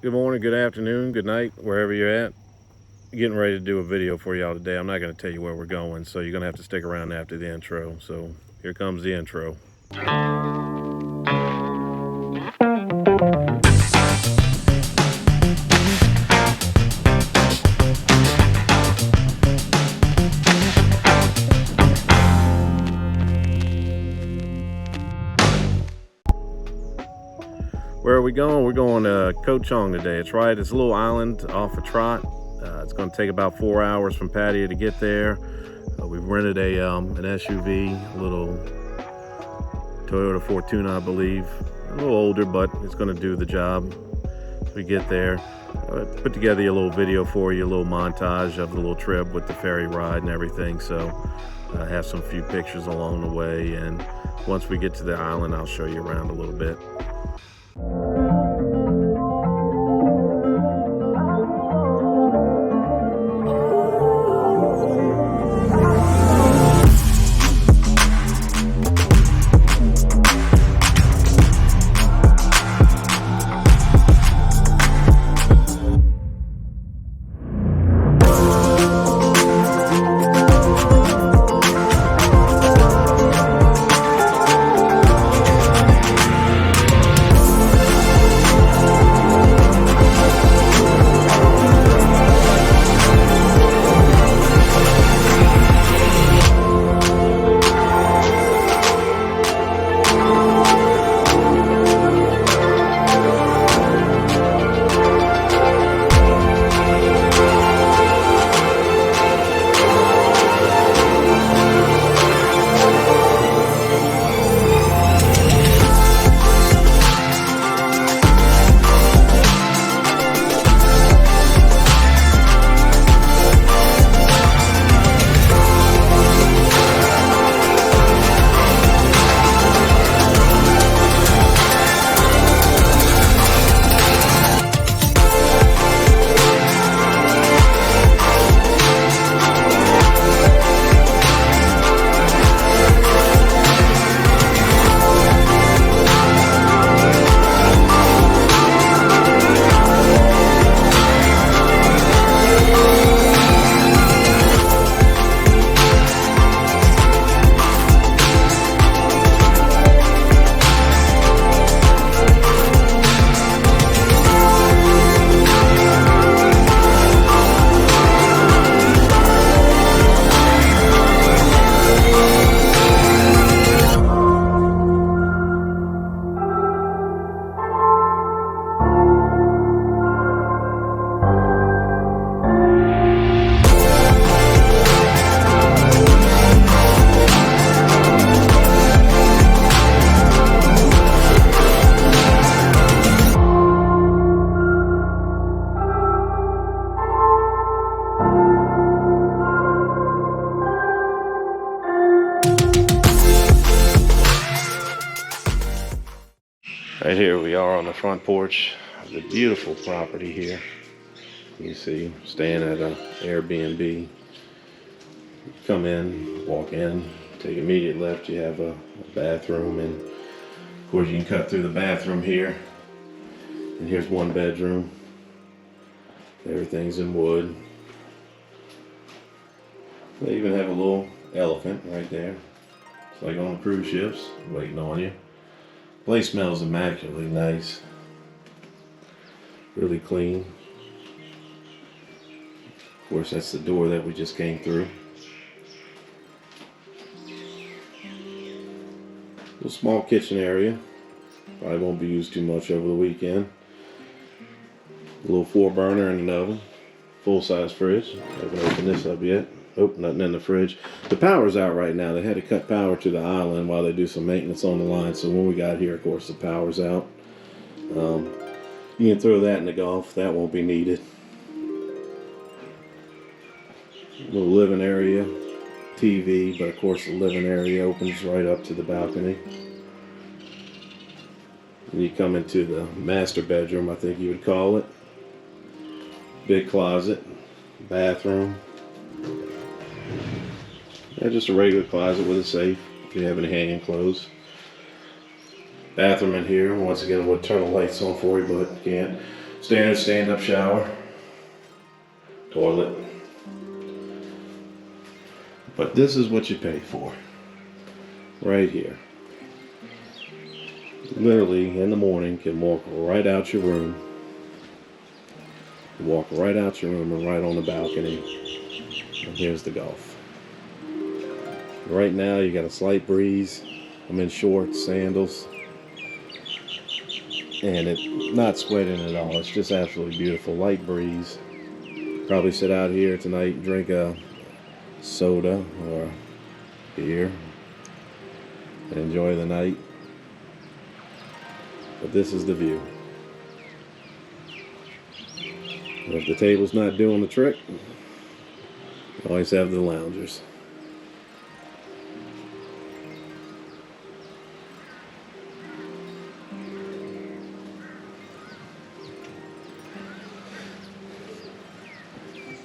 Good morning, good afternoon, good night, wherever you're at. Getting ready to do a video for y'all today. I'm not going to tell you where we're going, so you're going to have to stick around after the intro. So here comes the intro. Where are we going? We're going to Koh Chang today. It's a little island off of Trot. It's going to take about 4 hours from Pattaya to get there. We've rented an SUV, a little Toyota Fortuna, I believe. A little older, but it's going to do the job. As we get there, put together a little video for you, a little montage of the little trip with the ferry ride and everything. So I have some few pictures along the way, and once we get to the island, I'll show you around a little bit. Right here we are on the front porch of the beautiful property here. You see, staying at an Airbnb. Come in, walk in, take immediate left, you have a bathroom, and of course you can cut through the bathroom here. And here's one bedroom. Everything's in wood. They even have a little elephant right there. It's like on the cruise ships, waiting on you. Place smells immaculately nice. Really clean. Of course, that's the door that we just came through. A small kitchen area. Probably won't be used too much over the weekend. A little 4-burner and an oven. Full-size fridge. I haven't opened this up yet. Oh, nothing in the fridge. The power's out right now. They had to cut power to the island while they do some maintenance on the line. So when we got here, of course, the power's out. You can throw that in the Gulf. That won't be needed. Little living area, TV, but of course the living area opens right up to the balcony. And you come into the master bedroom, I think you would call it. Big closet, bathroom. Yeah, just a regular closet with a safe if you have any hanging clothes. Bathroom in here. Once again, I would turn the lights on for you, but can't. Standard stand-up shower, toilet. But this is what you pay for, right here. Literally, in the morning, can walk right out your room. Walk right out your room and right on the balcony. And here's the Gulf. Right now, you got a slight breeze. I'm in shorts, sandals. And it's not sweating at all. It's just absolutely beautiful. Light breeze. Probably sit out here tonight and drink a soda or beer and enjoy the night. But this is the view. And if the table's not doing the trick, you always have the loungers.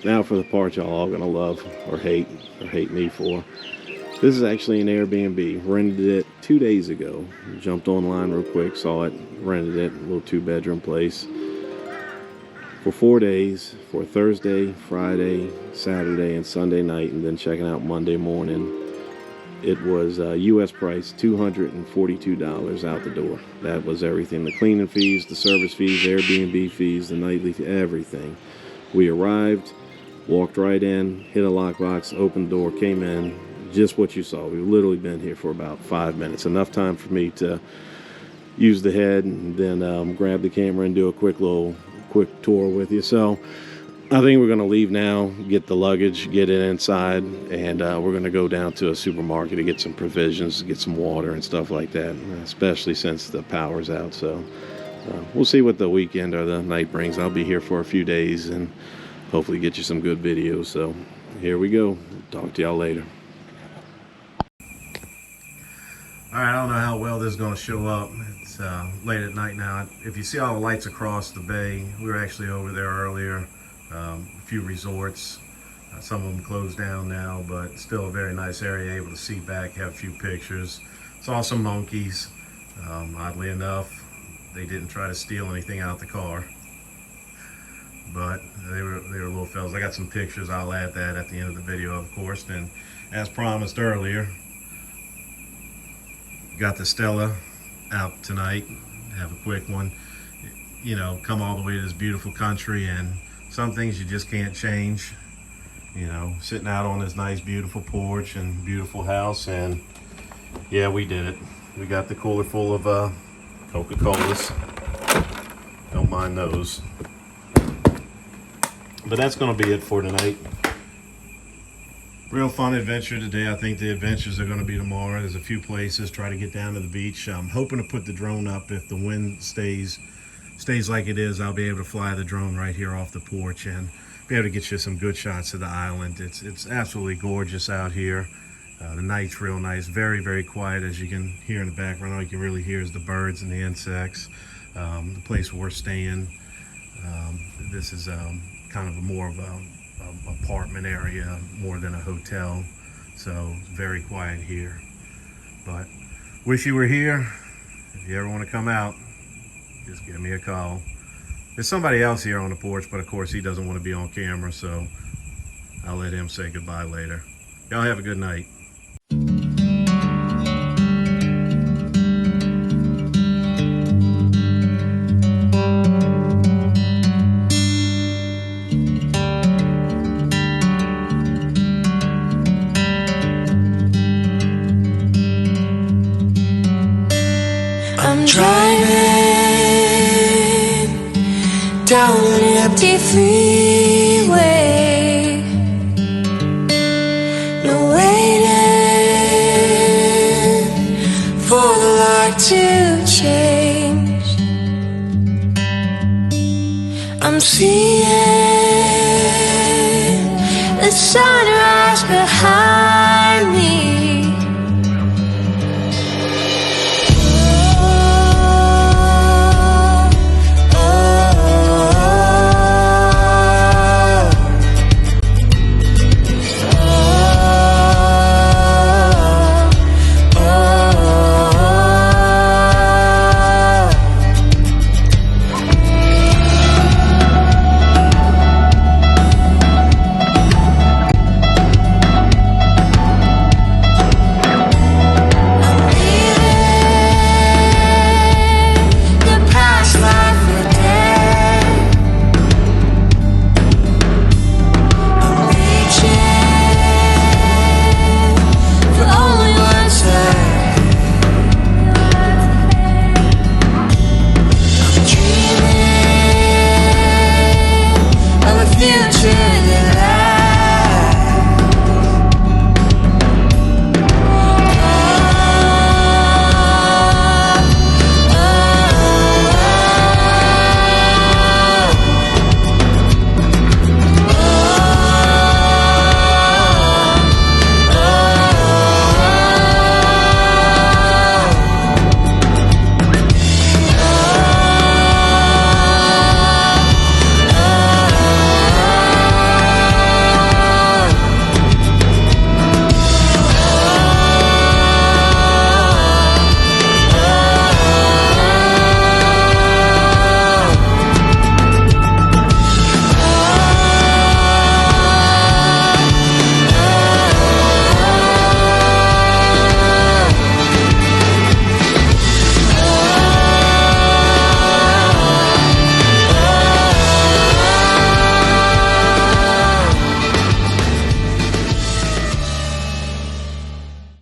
Now for the part y'all all gonna love or hate me for. This is actually an Airbnb. Rented it 2 days ago. Jumped online real quick, saw it, rented it. A little 2-bedroom place for 4 days, for Thursday, Friday, Saturday, and Sunday night, and then checking out Monday morning. It was U.S. price $242 out the door. That was everything: the cleaning fees, the service fees, Airbnb fees, the nightly, everything. We arrived, walked right in, hit a lockbox, opened the door, came in. Just what you saw. We've literally been here for about 5 minutes. Enough time for me to use the head and then grab the camera and do a quick tour with you. So I think we're going to leave now, get the luggage, get it inside, and we're going to go down to a supermarket to get some provisions, get some water and stuff like that, especially since the power's out. So we'll see what the weekend or the night brings. I'll be here for a few days and hopefully get you some good videos. So here we go. Talk to y'all later. All right, I don't know how well this is going to show up. It's late at night now. If you see all the lights across the bay, we were actually over there earlier. A few resorts, some of them closed down now, but still a very nice area, able to see back, have a few pictures. Saw some monkeys. Oddly enough, they didn't try to steal anything out the car, but they were little fellas. I got some pictures. I'll add that at the end of the video, of course. And as promised earlier, got the Stella out tonight. Have a quick one. You know, come all the way to this beautiful country, and some things you just can't change. You know, sitting out on this nice, beautiful porch and beautiful house, and yeah, we did it. We got the cooler full of Coca-Colas. Don't mind those. But that's going to be it for tonight. Real fun adventure today. I think the adventures are going to be tomorrow. There's a few places. Try to get down to the beach. I'm hoping to put the drone up. If the wind stays like it is, I'll be able to fly the drone right here off the porch and be able to get you some good shots of the island. It's absolutely gorgeous out here. The night's real nice. Very, very quiet, as you can hear in the background. All you can really hear is the birds and the insects. The place where we're staying. This is kind of more of a apartment area more than a hotel, so very quiet here. But wish you were here. If you ever want to come out, just give me a call. There's somebody else here on the porch, but of course he doesn't want to be on camera, so I'll let him say goodbye later. Y'all have a good night. I'm driving down an empty freeway, no waiting for the light to change. I'm seeing the sunrise behind